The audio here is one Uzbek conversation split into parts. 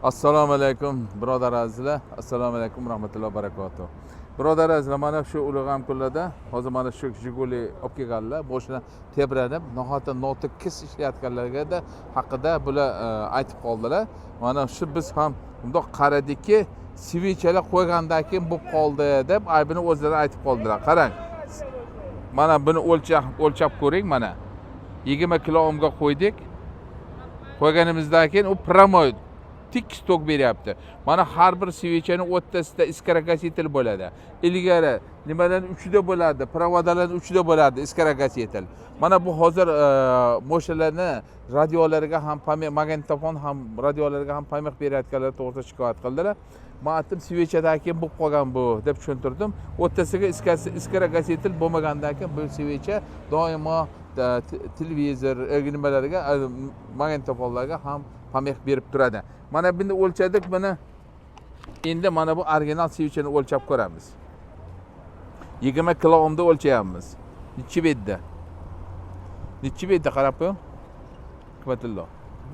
Assalomu alaykum birodar azizlar. Assalomu alaykum rahmatullohi barakatuh. Birodar azizlar, mana shu ulug'am kunlarda hozir mana shu Jiguli olib kelganlar, boshdan tebranib, nihoyatda notekis ishlayotganlarga da haqida bular aytib qoldilar. Mana shu biz ham bundoq qaradikki, svichalar qo'ygandan keyin bo'lib qoldi deb aybini o'zlari aytib qoldilar. Qarang. Mana buni o'lchab ko'ring mana. 20 kilo ohmga qo'ydik. Qo'yganimizdan keyin u promoy tik stok beryapti. Mana har bir svichaning o'rtasida iskaragasitel bo'ladi. Ilgari nimadan uchida bo'ladi, provodalarning uchida bo'ladi iskaragasitel. Mana bu hozir moshalarni radiolariga ham, magnitofon ham radiolariga ham pamyak berayotganlar to'g'risida shikoyat qildilar. Men aytdim, svichadan keyin bo'lib qolgan bu deb tushuntirdim. O'rtasiga iskaragasitel bo'lmagandan keyin bu svicha doimo televizor, nimalarga, magnitofonlarga ham pamyak berib turadi. Mana buni o'lchadik, buni endi mana bu original svichani o'lchab ko'ramiz. 20 kilo ohmda o'lchayapmiz. Nechi betda? Nechi betda qarab qo'ying. Hikmatillo.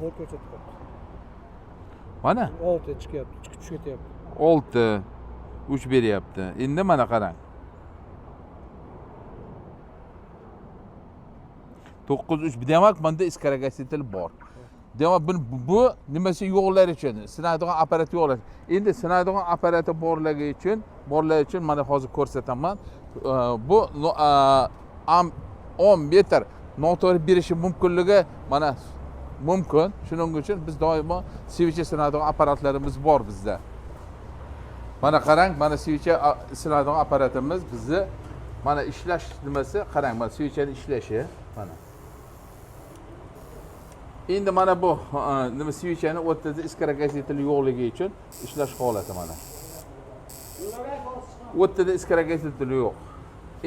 Nol ko'rsatyapti. Mana 6 chiqyapti, chiqib tushyapti. 6 3 beryapti. Endi mana qarang. 9.3 demak bunda iskaragasitel bor. Demak bu nimasi yo'qlar uchun, sinaydigan apparat yo'qlar. Endi sinaydigan apparati borligi uchun mana hozir ko'rsataman. Bu 10 metr noto'g'ri berishi mumkinligi mana mumkin. Shuning uchun biz doimo svicha sinaydigan apparatlarimiz bor bizda. Mana qarang, mana svicha sinaydigan apparatimiz bizni mana ishlash nimasi, qarang, mana svichaning ishlashi mana. Endi mana bu nima svichani o'rtasida iskaragasitel yo'qligi uchun ishlash holati mana. O'rtada iskaragasitel yo'q.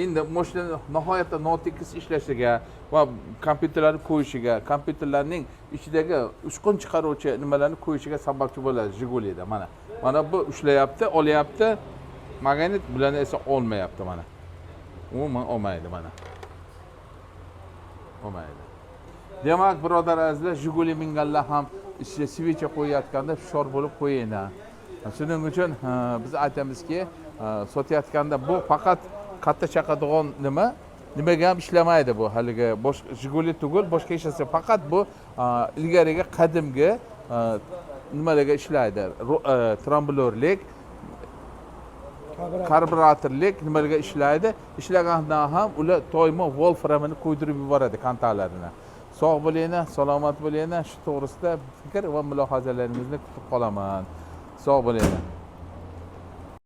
Endi mashina nihoyatda notekis ishlashiga va kompyuterlarni qo'yishiga, kompyuterlarning ichidagi uchqun chiqaruvchi nimalarni qo'yishiga sababchi bo'ladi Jigulida mana. Mana bu ushlayapti, olyapti. Magnit bularni esa olmayapti mana. Umuman olmaydi mana. Olmaydi. Demak, birodar azizlar, Jiguli minganlar ham ishga svicha qo'yayotganda hushyor bo'lib qo'yinglar. Shuning uchun biz aytamizki, sotayotganda bu faqat katta chaqadigan nimaga ham ishlamaydi bu. Haligi boshqa Jiguli tugul, boshqa ishlasa faqat bu ilgariga qadimgi nimalarga ishlaydi. Tromblorlik, karburatorlik nimalarga ishlaydi. Ishlagandan ham ular doimo wolframini qo'ydirib yuboradi kontaktlarini. Sog' bo'linglar, salomat bo'linglar. Shu to'g'risida fikr va mulohazalaringizni kutib qolaman. Sog' bo'linglar.